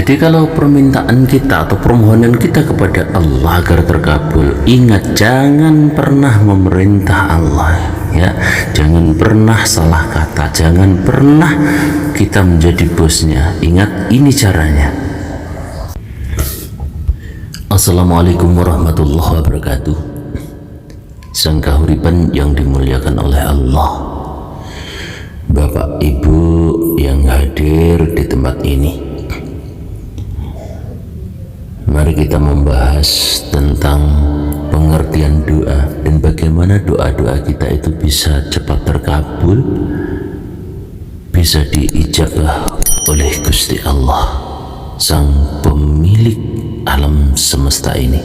Jadi kalau permintaan kita atau permohonan kita kepada Allah agar terkabul, ingat jangan pernah memerintah Allah, ya. Jangan pernah salah kata, jangan pernah kita menjadi bosnya. Ingat, ini caranya. Assalamualaikum warahmatullahi wabarakatuh. Sang kahuripan yang dimuliakan oleh Allah, Bapak Ibu yang hadir di tempat ini, mari kita membahas tentang pengertian doa dan bagaimana doa-doa kita itu bisa cepat terkabul, bisa diijabah oleh Gusti Allah, sang pemilik alam semesta ini.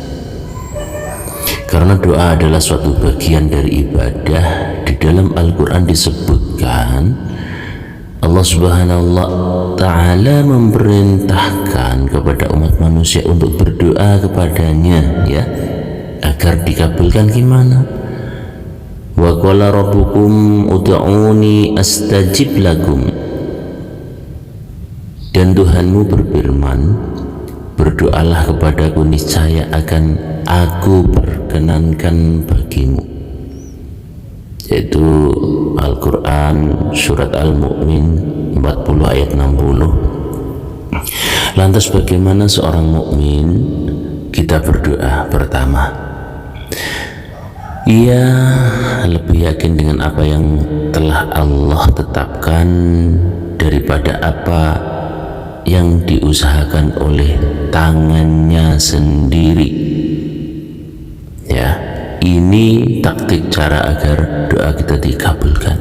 Karena doa adalah suatu bagian dari ibadah. Di dalam Al-Quran disebutkan Allah Subhanahu wa Ta'ala memerintahkan kepada umat manusia untuk berdoa kepadanya, ya, agar dikabulkan. Gimana? Wa qala rabbukum ud'uni astajib lakum. Dan Tuhanmu berfirman, berdoalah kepadaku, niscaya akan aku perkenankan bagimu. Yaitu Al-Quran surat Al-Mu'min 40 ayat 60. Lantas bagaimana seorang mukmin? Kita berdoa pertama, ia lebih yakin dengan apa yang telah Allah tetapkan daripada apa yang diusahakan oleh tangannya sendiri, ya. Ini taktik cara agar doa kita dikabulkan.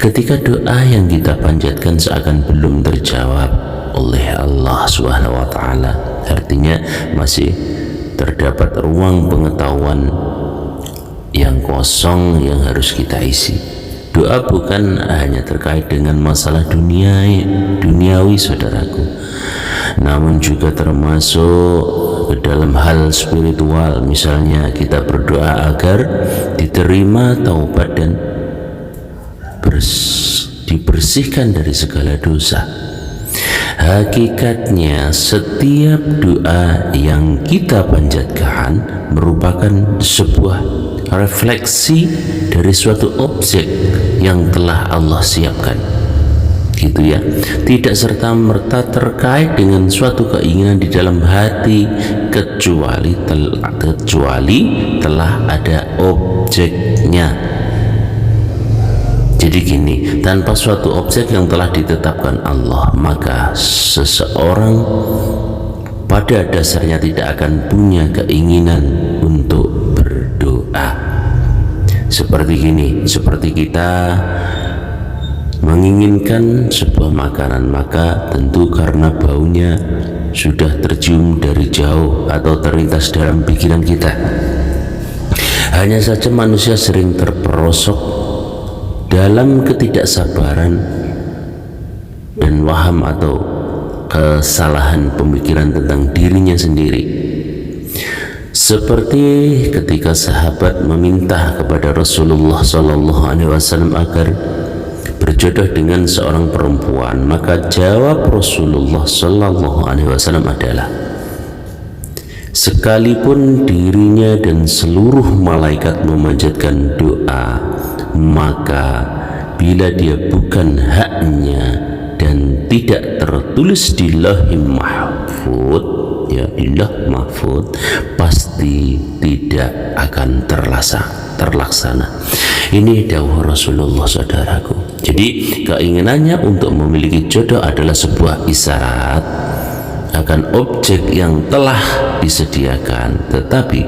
Ketika doa yang kita panjatkan seakan belum terjawab oleh Allah Subhanahu wa Ta'ala, artinya masih terdapat ruang pengetahuan yang kosong yang harus kita isi. Doa bukan hanya terkait dengan masalah duniawi saudaraku, namun juga termasuk ke dalam hal spiritual. Misalnya kita berdoa agar diterima taubat dan dibersihkan dari segala dosa. Hakikatnya setiap doa yang kita panjatkan merupakan sebuah refleksi dari suatu objek yang telah Allah siapkan, gitu ya. Tidak serta-merta terkait dengan suatu keinginan di dalam hati kecuali telah ada objeknya. Jadi gini, tanpa suatu objek yang telah ditetapkan Allah, maka seseorang pada dasarnya tidak akan punya keinginan untuk berdoa. Seperti gini, seperti kita menginginkan sebuah makanan, maka tentu karena baunya sudah tercium dari jauh atau terlintas dalam pikiran kita. Hanya saja manusia sering terperosok dalam ketidaksabaran dan waham atau kesalahan pemikiran tentang dirinya sendiri. Seperti ketika sahabat meminta kepada Rasulullah SAW agar berjodoh dengan seorang perempuan, maka jawab Rasulullah SAW adalah, sekalipun dirinya dan seluruh malaikat memanjatkan doa, maka bila dia bukan haknya dan tidak tertulis di Lauhul Mahfuz, ya, di Lauhul Mahfuz, pasti tidak akan terlaksana. Ini dawuh Rasulullah, saudaraku. Jadi keinginannya untuk memiliki jodoh adalah sebuah isyarat akan objek yang telah disediakan, tetapi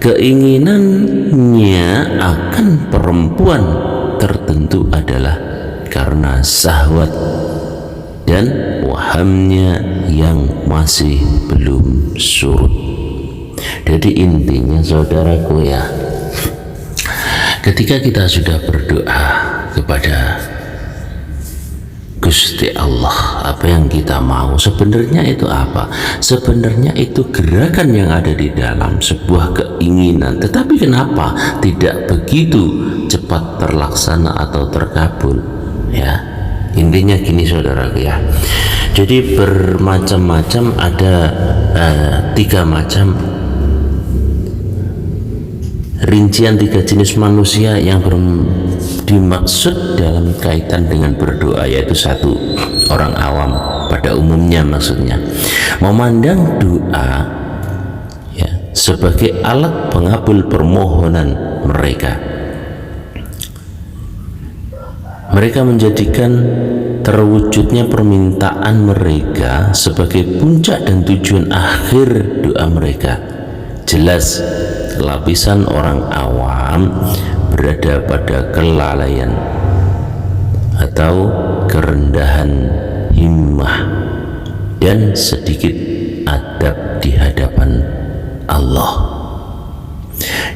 keinginannya akan perempuan tertentu adalah karena syahwat dan wahamnya yang masih belum surut. Jadi intinya saudaraku, ya, ketika kita sudah berdoa kepada Gusti Allah, apa yang kita mau sebenarnya itu apa? Sebenarnya itu gerakan yang ada di dalam sebuah keinginan, tetapi kenapa tidak begitu cepat terlaksana atau terkabul, ya? Intinya gini saudaraku ya, jadi bermacam-macam, ada 3 macam rincian 3 jenis manusia yang dimaksud dalam kaitan dengan berdoa, yaitu 1, orang awam pada umumnya, maksudnya memandang doa ya sebagai alat pengabul permohonan mereka. Mereka menjadikan terwujudnya permintaan mereka sebagai puncak dan tujuan akhir doa mereka. Jelas lapisan orang awam berada pada kelalaian atau kerendahan himmah dan sedikit adab di hadapan Allah.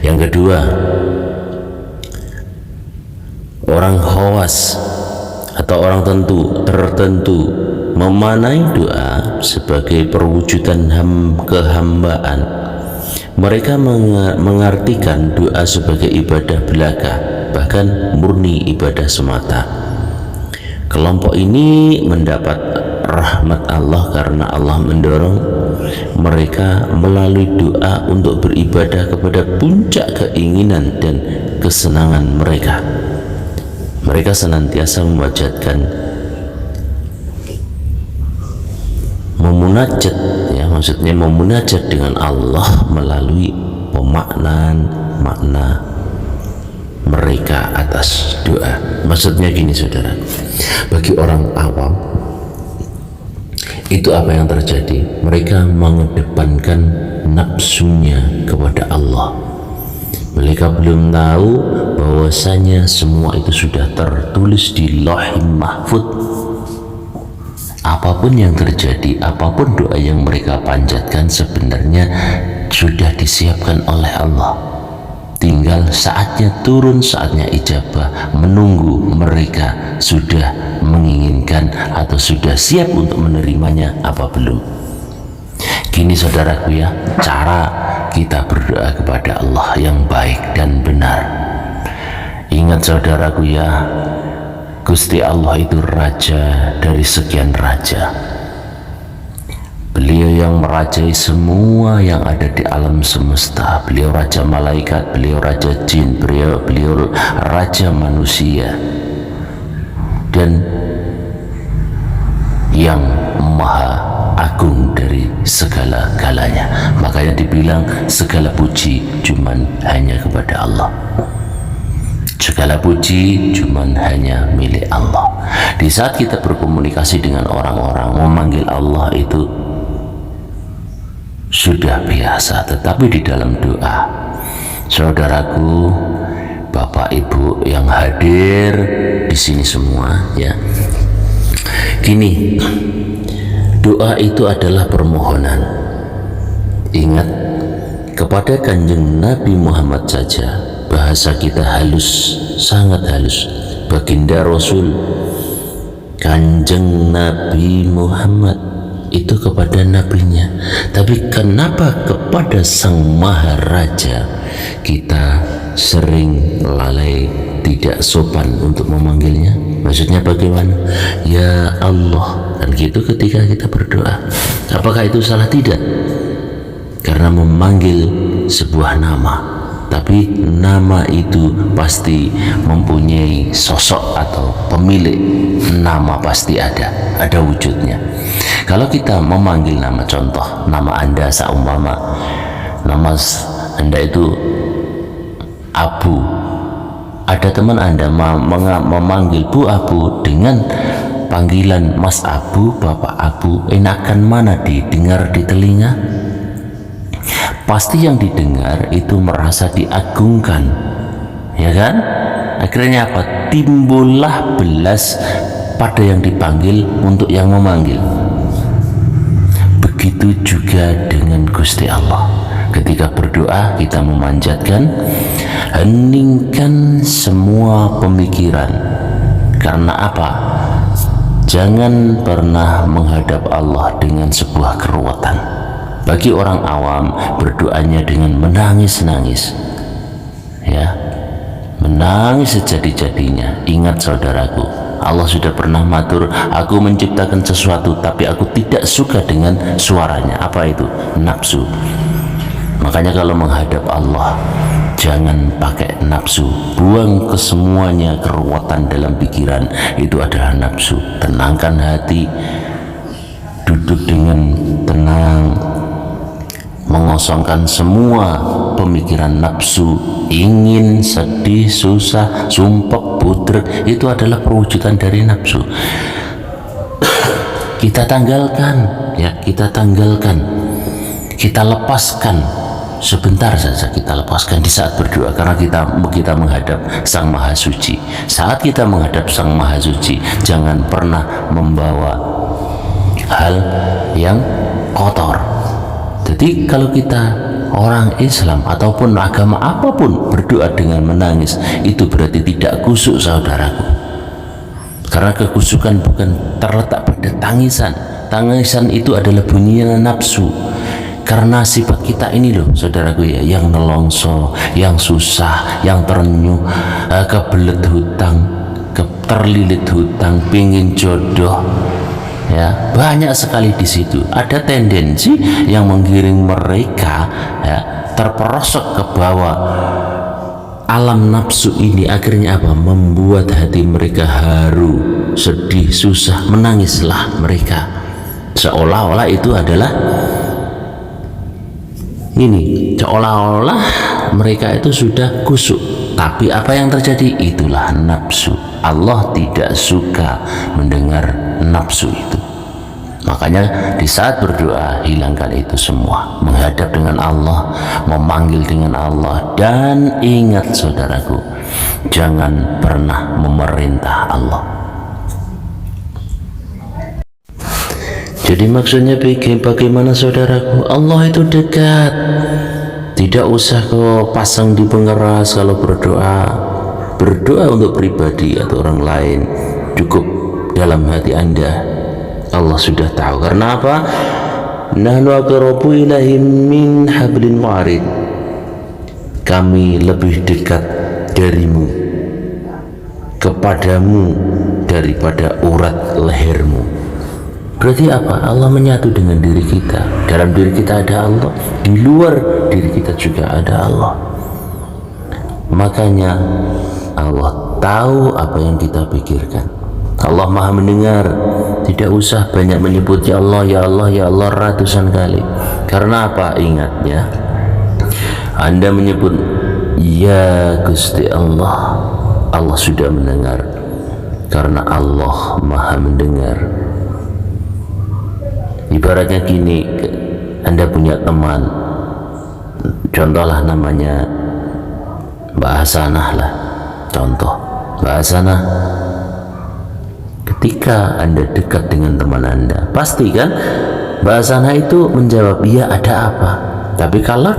Yang kedua, orang khawas atau orang tertentu memanai doa sebagai perwujudan kehambaan. Mereka mengartikan doa sebagai ibadah belaka, bahkan murni ibadah semata. Kelompok ini mendapat rahmat Allah karena Allah mendorong mereka melalui doa untuk beribadah kepada puncak keinginan dan kesenangan mereka. Mereka senantiasa memunajat, ya, maksudnya memunajat dengan Allah melalui pemaknaan makna mereka atas doa. Maksudnya gini saudara, bagi orang awam itu apa yang terjadi? Mereka mengedepankan nafsunya kepada Allah. Mereka belum tahu bahwasanya semua itu sudah tertulis di Lauhul Mahfuz. Apapun yang terjadi, apapun doa yang mereka panjatkan sebenarnya sudah disiapkan oleh Allah. Tinggal saatnya turun, saatnya ijabah, menunggu mereka sudah menginginkan atau sudah siap untuk menerimanya apa belum. Gini saudaraku ya, cara kita berdoa kepada Allah yang baik dan benar. Ingat saudaraku ya, Gusti Allah itu raja dari sekian raja. Beliau yang merajai semua yang ada di alam semesta. Beliau raja malaikat, beliau raja jin, beliau raja manusia, dan yang maha agung dari segala-galanya. Makanya dibilang segala puji cuman hanya kepada Allah. Segala puji cuman hanya milik Allah. Di saat kita berkomunikasi dengan orang-orang, memanggil Allah itu sudah biasa, tetapi di dalam doa, saudaraku, Bapak Ibu yang hadir di sini semua ya, gini, doa itu adalah permohonan. Ingat, kepada Kanjeng Nabi Muhammad saja bahasa kita halus, sangat halus. Baginda Rasul Kanjeng Nabi Muhammad itu kepada nabinya, tapi kenapa kepada Sang Maharaja kita sering lalai, tidak sopan untuk memanggilnya? Maksudnya bagaimana? Ya Allah, kan gitu ketika kita berdoa. Apakah itu salah? Tidak, karena memanggil sebuah nama, tapi nama itu pasti mempunyai sosok atau pemilik nama, pasti ada wujudnya. Kalau kita memanggil nama, contoh nama Anda seumpama nama Anda itu Abu, ada teman Anda memanggil Bu Abu dengan panggilan Mas Abu, Bapak Abu, enakan mana didengar di telinga? Pasti yang didengar itu merasa diagungkan, ya kan? Akhirnya apa? Timbullah belas pada yang dipanggil untuk yang memanggil. Begitu juga dengan Gusti Allah. Ketika berdoa kita memanjatkan, heningkan semua pemikiran. Karena apa? Jangan pernah menghadap Allah dengan sebuah keruwetan. Bagi orang awam, berdoanya dengan menangis-nangis, ya, menangis sejadi-jadinya. Ingat saudaraku, Allah sudah pernah matur, aku menciptakan sesuatu tapi aku tidak suka dengan suaranya. Apa itu? Nafsu. Makanya kalau menghadap Allah, jangan pakai nafsu. Buang kesemuanya keruwetan dalam pikiran, itu adalah nafsu. Tenangkan hati, duduk dengan tenang, mengosongkan semua pemikiran nafsu, ingin, sedih, susah, sumpek, budrek, itu adalah perwujudan dari nafsu. Kita tanggalkan, ya, kita tanggalkan, kita lepaskan sebentar saja, kita lepaskan di saat berdoa, karena kita menghadap Sang Maha Suci. Saat kita menghadap Sang Maha Suci, jangan pernah membawa hal yang kotor. Jadi kalau kita orang Islam ataupun agama apapun berdoa dengan menangis, itu berarti tidak khusyuk, saudaraku. Karena kekhusyukan bukan terletak pada tangisan. Tangisan itu adalah bunyinya nafsu. Karena sifat kita ini loh, saudaraku ya, yang nelongso, yang susah, yang terenyuh, kebelet hutang, terlilit hutang, pingin jodoh, ya, banyak sekali di situ. Ada tendensi yang menggiring mereka, ya, terperosok ke bawah alam nafsu ini. Akhirnya apa? Membuat hati mereka haru, sedih, susah, menangislah mereka, seolah-olah itu adalah ini, seolah-olah mereka itu sudah khusyuk. Tapi apa yang terjadi? Itulah nafsu. Allah tidak suka mendengar nafsu itu. Makanya di saat berdoa, hilangkan itu semua. Menghadap dengan Allah, memanggil dengan Allah. Dan ingat saudaraku, jangan pernah memerintah Allah. Jadi maksudnya bagaimana saudaraku? Allah itu dekat. Tidak usah kau pasang di pengeras kalau berdoa. Berdoa untuk pribadi atau orang lain, cukup dalam hati Anda. Allah sudah tahu. Karena apa? Nahnu aqrabu ilaihi min hablin warid. Kami lebih dekat darimu, kepadamu, daripada urat lehermu. Berarti apa? Allah menyatu dengan diri kita. Dalam diri kita ada Allah, di luar diri kita juga ada Allah. Makanya Allah tahu apa yang kita pikirkan. Allah Maha mendengar. Tidak usah banyak menyebut ya Allah, ya Allah, ya Allah ratusan kali. Karena apa? Ingat ya, Anda menyebut ya Gusti Allah, Allah sudah mendengar. Karena Allah Maha mendengar. Ibaratnya gini, Anda punya teman, contohlah namanya Mbak Hasanah lah, contoh Mbak Hasanah. Ketika Anda dekat dengan teman Anda, pasti kan Mbak Hasanah itu menjawab, iya ada apa? Tapi kalau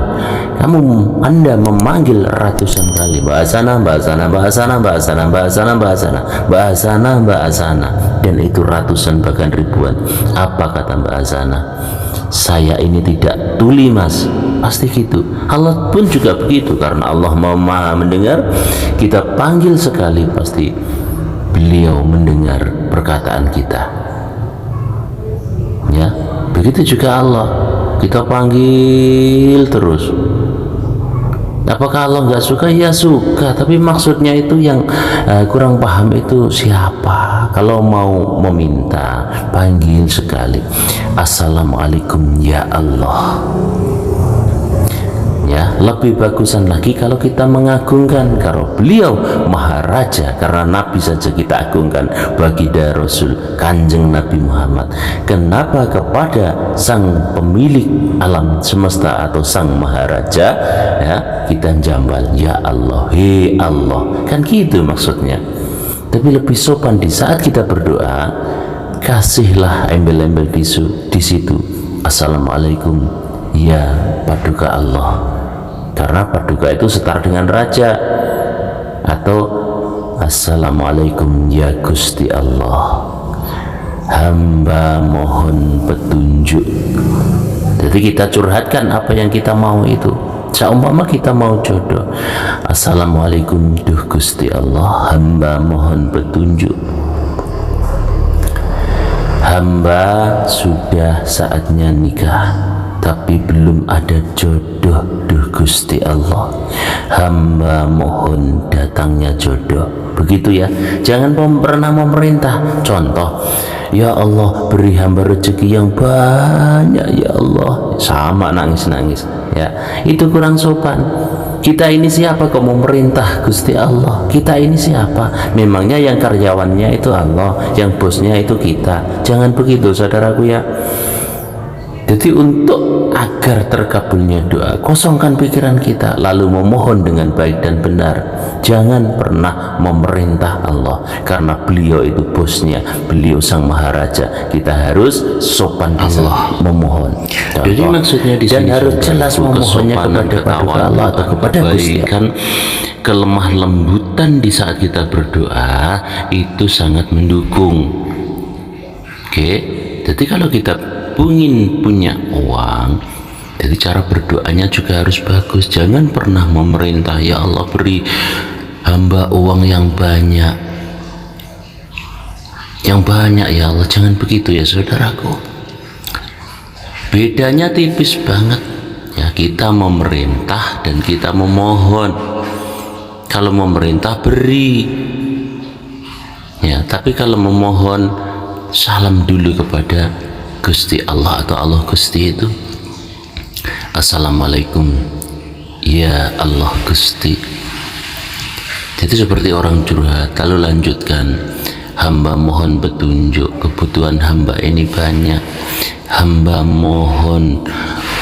Anda memanggil ratusan kali, Mbak Hasanah, Mbak Hasanah, Mbak Hasanah, Mbak Hasanah, Mbak Hasanah, Mbak Hasanah, Mbak Hasanah, Mbak Hasanah, dan itu ratusan bahkan ribuan, apa kata Mbak Hasanah? Saya ini tidak tuli mas. Pasti gitu. Allah pun juga begitu, karena Allah Maha mendengar. Kita panggil sekali, pasti beliau mendengar perkataan kita. Ya, begitu juga Allah, kita panggil terus. Apakah Allah nggak suka? Ya suka, tapi maksudnya itu yang kurang paham itu siapa. Kalau mau meminta, panggil sekali, Assalamualaikum ya Allah. Ya, lebih bagusan lagi kalau kita mengagungkan, kalau beliau Maharaja, karena Nabi saja kita agungkan, baginda Rasul Kanjeng Nabi Muhammad. Kenapa kepada sang pemilik alam semesta atau sang Maharaja, ya, kita jambal ya Allah, he Allah, kan gitu maksudnya. Tapi lebih sopan di saat kita berdoa, kasihlah embel-embel di situ, Assalamualaikum ya Paduka Allah. Karena Paduka itu setara dengan raja. Atau Assalamualaikum ya Gusti Allah, hamba mohon petunjuk. Jadi kita curhatkan apa yang kita mau itu. Seumpama kita mau jodoh, Assalamualaikum duh Gusti Allah, hamba mohon petunjuk. hamba sudah saatnya nikah, tapi belum ada jodoh. Duh Gusti Allah, hamba mohon datangnya jodoh. Begitu ya, jangan pernah memerintah. Contoh, ya Allah beri hamba rezeki yang banyak ya Allah, sama nangis-nangis ya, itu kurang sopan. Kita ini siapa kok mau merintah Gusti Allah? Kita ini siapa? Memangnya yang karyawannya itu Allah, yang bosnya itu kita. Jangan begitu saudaraku ya. Jadi untuk agar terkabulnya doa, kosongkan pikiran kita lalu memohon dengan baik dan benar. Jangan pernah memerintah Allah, karena beliau itu bosnya, beliau sang maharaja. Kita harus sopan Allah memohon. Jadi maksudnya di sini harus jelas memohonnya kepada Allah atau kepada Gusti. Kelemah lembutan di saat kita berdoa itu sangat mendukung. Oke, jadi kalau kita ingin punya uang, jadi cara berdoanya juga harus bagus. Jangan pernah memerintah, ya Allah beri hamba uang yang banyak ya Allah. Jangan begitu ya saudaraku. Bedanya tipis banget ya, kita memerintah dan kita memohon. Kalau memerintah beri ya, tapi kalau memohon salam dulu kepada Gusti Allah atau Allah Gusti itu. Assalamualaikum ya Allah Gusti. Jadi seperti orang curhat, lalu lanjutkan, hamba mohon petunjuk, kebutuhan hamba ini banyak, hamba mohon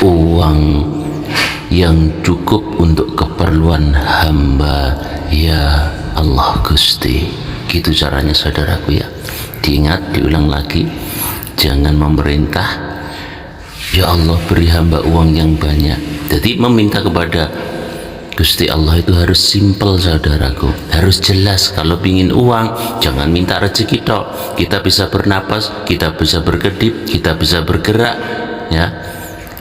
uang yang cukup untuk keperluan hamba ya Allah Gusti. Gitu caranya saudaraku ya. Diingat, diulang lagi, jangan memerintah, ya Allah beri hamba uang yang banyak. Jadi meminta kepada Gusti Allah itu harus simpel saudaraku, harus jelas. Kalau ingin uang, jangan minta rezeki tok. Kita bisa bernapas, kita bisa berkedip, kita bisa bergerak ya,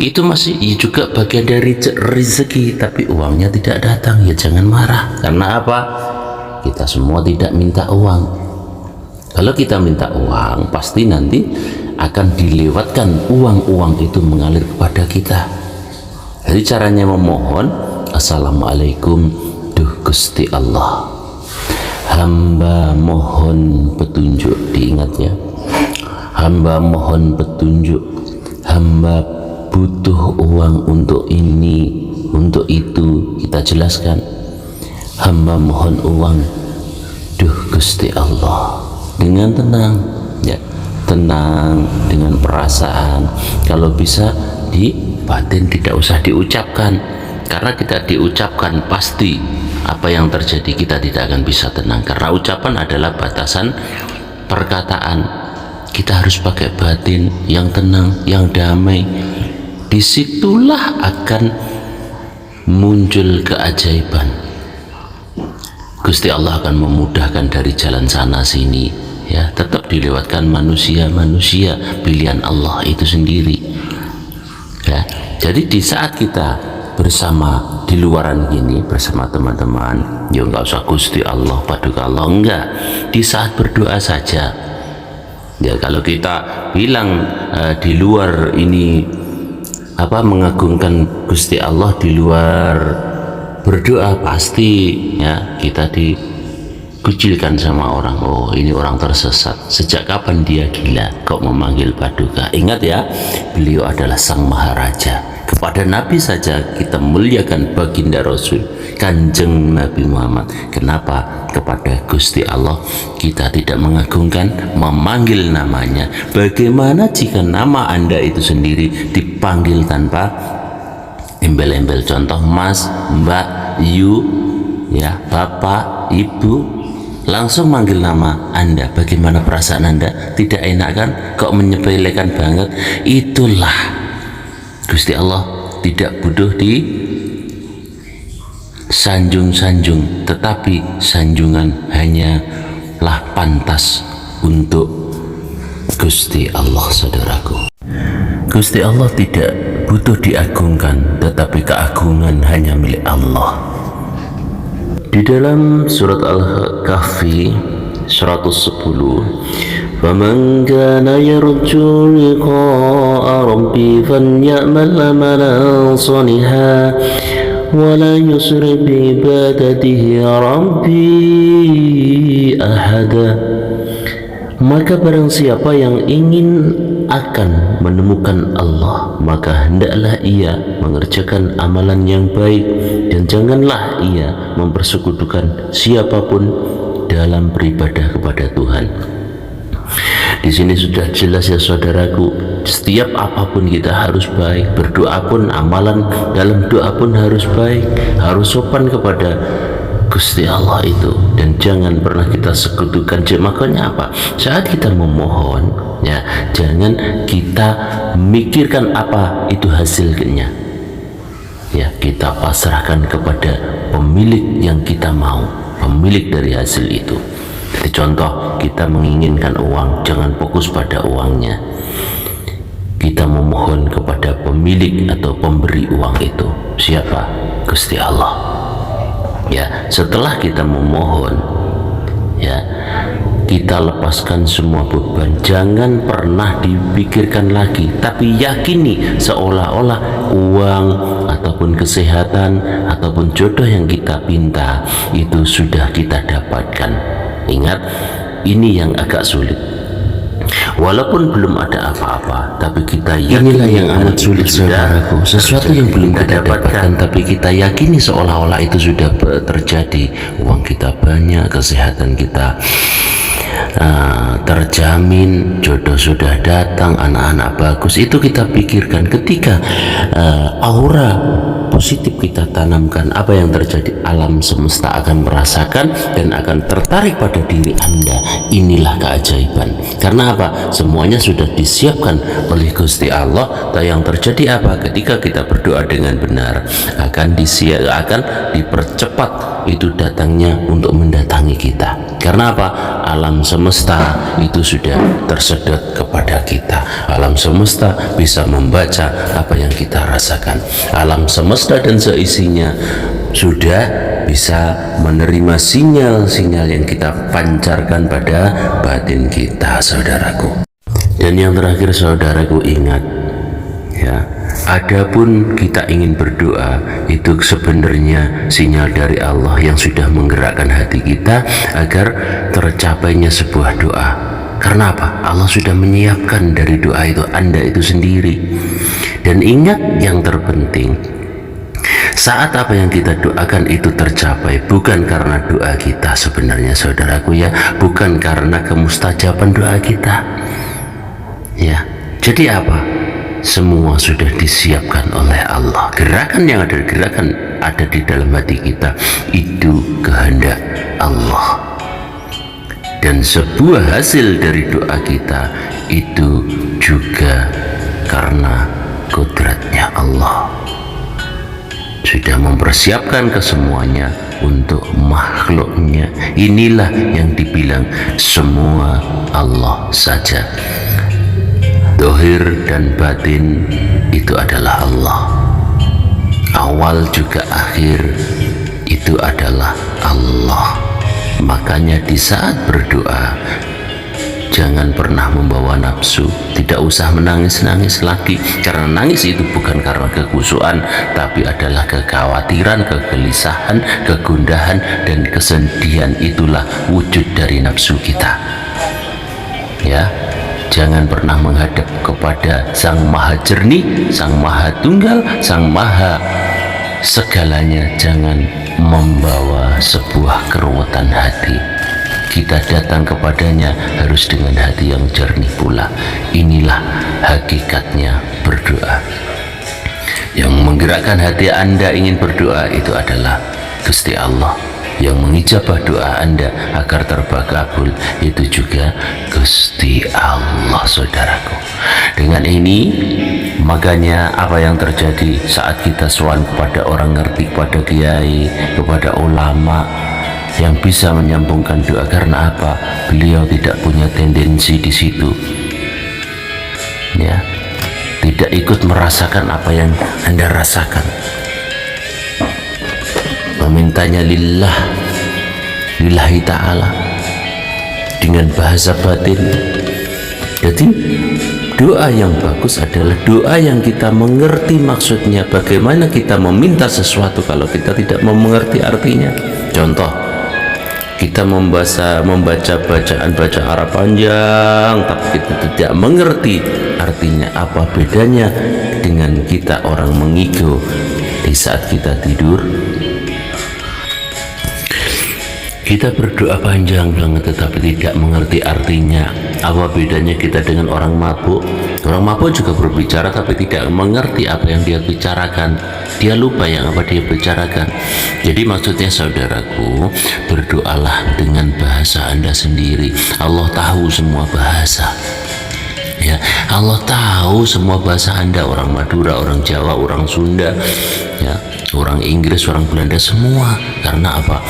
itu masih juga bagian dari rezeki. Tapi uangnya tidak datang, ya jangan marah. Karena apa? Kita semua tidak minta uang. Kalau kita minta uang, pasti nanti akan dilewatkan uang-uang itu mengalir kepada kita. Jadi caranya memohon, Assalamualaikum duh Gusti Allah, hamba mohon petunjuk. Diingat ya, hamba mohon petunjuk, hamba butuh uang untuk ini, untuk itu. Kita jelaskan, hamba mohon uang duh Gusti Allah, dengan tenang ya, tenang, dengan perasaan. Kalau bisa di batin, tidak usah diucapkan, karena kita diucapkan pasti apa yang terjadi kita tidak akan bisa tenang, karena ucapan adalah batasan perkataan. Kita harus pakai batin yang tenang, yang damai. Disitulah akan muncul keajaiban. Gusti Allah akan memudahkan dari jalan sana sini ya, tetap dilewatkan manusia pilihan Allah itu sendiri ya. Jadi di saat kita bersama di luaran gini bersama teman-teman, ya nggak usah Gusti Allah, paduka Allah, enggak. Di saat berdoa saja ya. Kalau kita bilang di luar ini mengagungkan Gusti Allah, di luar berdoa, pasti ya kita dikucilkan sama orang. Oh, ini orang tersesat, sejak kapan dia gila kok memanggil paduka. Ingat ya, beliau adalah sang maharaja. Kepada Nabi saja kita muliakan baginda Rasul Kanjeng Nabi Muhammad. Kenapa kepada Gusti Allah kita tidak mengagungkan, memanggil namanya? Bagaimana jika nama Anda itu sendiri dipanggil tanpa embel-embel? Contoh Mas, Mbak, You ya, Bapak, Ibu, langsung manggil nama Anda. Bagaimana perasaan Anda? Tidak enak kan? Kok menyepelekan banget? Itulah Gusti Allah tidak butuh di sanjung-sanjung, tetapi sanjungan hanyalah pantas untuk Gusti Allah saudaraku. Gusti Allah tidak butuh diagungkan, tetapi keagungan hanya milik Allah. Di dalam surat Al-Kahfi 110, فمن كان يرجو لقاء ربي فليعمل عملا صالحا ولا يشرك بعبادته ربي أحدا. Maka barang siapa yang ingin akan menemukan Allah, maka hendaklah ia mengerjakan amalan yang baik dan janganlah ia mempersekutukan siapapun dalam beribadah kepada Tuhan. Di sini sudah jelas ya saudaraku, setiap apapun kita harus baik, berdoa pun, amalan dalam doa pun harus baik, harus sopan kepada Gusti Allah itu, dan jangan pernah kita sekutukan. Makanya apa? Saat kita memohon, ya, jangan kita mikirkan apa itu hasilnya. Ya, kita pasrahkan kepada pemilik yang kita mau, pemilik dari hasil itu. Jadi contoh, kita menginginkan uang, jangan fokus pada uangnya. Kita memohon kepada pemilik atau pemberi uang itu. Siapa? Gusti Allah. Ya, setelah kita memohon, ya, kita lepaskan semua beban, jangan pernah dipikirkan lagi, tapi yakini seolah-olah uang ataupun kesehatan ataupun jodoh yang kita pinta itu sudah kita dapatkan. Ingat, ini yang agak sulit. Walaupun belum ada apa-apa, tapi kita yakini, inilah yang amat sulit saudaraku, sesuatu yang belum kita dapatkan tapi kita yakini seolah-olah itu sudah terjadi. Uang kita banyak, kesehatan kita terjamin, jodoh sudah datang, anak-anak bagus, itu kita pikirkan. Ketika aura positif kita tanamkan, apa yang terjadi? Alam semesta akan merasakan dan akan tertarik pada diri Anda. Inilah keajaiban. Karena apa? Semuanya sudah disiapkan oleh Gusti Allah. Dan yang terjadi apa? Ketika kita berdoa dengan benar, akan dipercepat itu datangnya untuk mendatangi kita. Karena apa? Alam semesta itu sudah tersedot kepada kita. Alam semesta bisa membaca apa yang kita rasakan. Alam semesta dan seisinya sudah bisa menerima sinyal-sinyal yang kita pancarkan pada batin kita, saudaraku. Dan yang terakhir saudaraku, ingat ya, adapun kita ingin berdoa, itu sebenarnya sinyal dari Allah yang sudah menggerakkan hati kita agar tercapainya sebuah doa. Karena apa? Allah sudah menyiapkan dari doa itu Anda itu sendiri. Dan ingat yang terpenting, saat apa yang kita doakan itu tercapai bukan karena doa kita sebenarnya saudaraku ya, bukan karena kemustajaban doa kita ya. Jadi apa? Semua sudah disiapkan oleh Allah. Gerakan yang ada di dalam hati kita itu kehendak Allah. Dan sebuah hasil dari doa kita itu juga karena kodratnya Allah. Sudah mempersiapkan kesemuanya untuk makhluknya. Inilah yang dibilang semua Allah saja. Dohir dan batin itu adalah Allah. Awal juga akhir itu adalah Allah. Makanya di saat berdoa, jangan pernah membawa nafsu. Tidak usah menangis-nangis lagi, karena nangis itu bukan karena kekhusyuan, tapi adalah kekhawatiran, kegelisahan, kegundahan, dan kesedihan. Itulah wujud dari nafsu kita ya. Jangan pernah menghadap kepada Sang Maha Jernih, Sang Maha Tunggal, Sang Maha segalanya. Jangan membawa sebuah keruwetan hati. Kita datang kepadanya harus dengan hati yang jernih pula. Inilah hakikatnya berdoa. Yang menggerakkan hati Anda ingin berdoa itu adalah Gusti Allah. Yang mengijabah doa Anda agar terkabul itu juga Gusti Allah, saudaraku. Dengan ini, makanya apa yang terjadi saat kita sowan kepada orang ngerti, kepada kiai, kepada ulama yang bisa menyambungkan doa, karena apa? Beliau tidak punya tendensi di situ ya, tidak ikut merasakan apa yang Anda rasakan. Memintanya lillahi ta'ala dengan bahasa batin, Jadi doa yang bagus adalah doa yang kita mengerti maksudnya. Bagaimana kita meminta sesuatu kalau kita tidak mengerti artinya? Contoh, kita membaca bacaan Arab panjang tapi kita tidak mengerti artinya. Apa bedanya dengan kita orang mengigo di saat kita tidur? Kita berdoa panjang banget tetapi tidak mengerti artinya. Apa bedanya kita dengan orang mabuk? Orang mabuk juga berbicara tapi tidak mengerti apa yang dia bicarakan. Dia lupa yang apa dia bicarakan. Jadi maksudnya saudaraku, berdoalah dengan bahasa Anda sendiri. Allah tahu semua bahasa. Ya, Allah tahu semua bahasa Anda, orang Madura, orang Jawa, orang Sunda, ya, orang Inggris, orang Belanda, semua. Karena apa?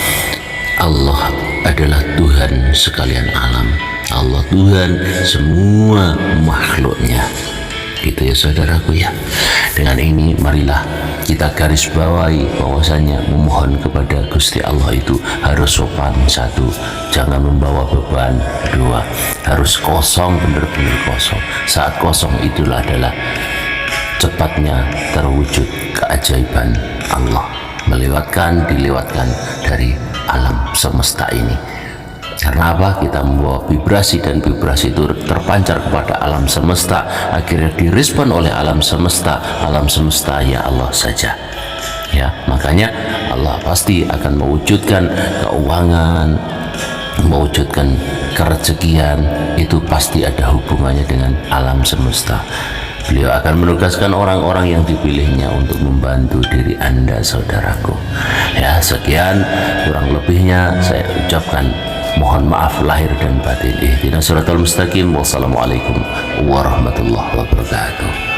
Allah adalah Tuhan sekalian alam. Allah Tuhan semua makhluknya. Gitu ya saudaraku ya. Dengan ini marilah kita garis bawahi bahwasanya memohon kepada Gusti Allah itu harus sopan, satu, jangan membawa beban, dua, harus kosong, benar-benar kosong. Saat kosong itulah adalah cepatnya terwujud keajaiban Allah, dilewatkan dari alam semesta ini. Karena apa? Kita membawa vibrasi dan vibrasi itu terpancar kepada alam semesta, akhirnya direspon oleh alam semesta. Alam semesta ya Allah saja. Ya, makanya Allah pasti akan mewujudkan keuangan, mewujudkan kerezekian, itu pasti ada hubungannya dengan alam semesta. Beliau akan menugaskan orang-orang yang dipilihnya untuk membantu diri Anda, saudaraku. Ya, sekian, kurang lebihnya saya ucapkan mohon maaf lahir dan batin. Ihdinas siratal mustaqim. Wassalamualaikum warahmatullahi wabarakatuh.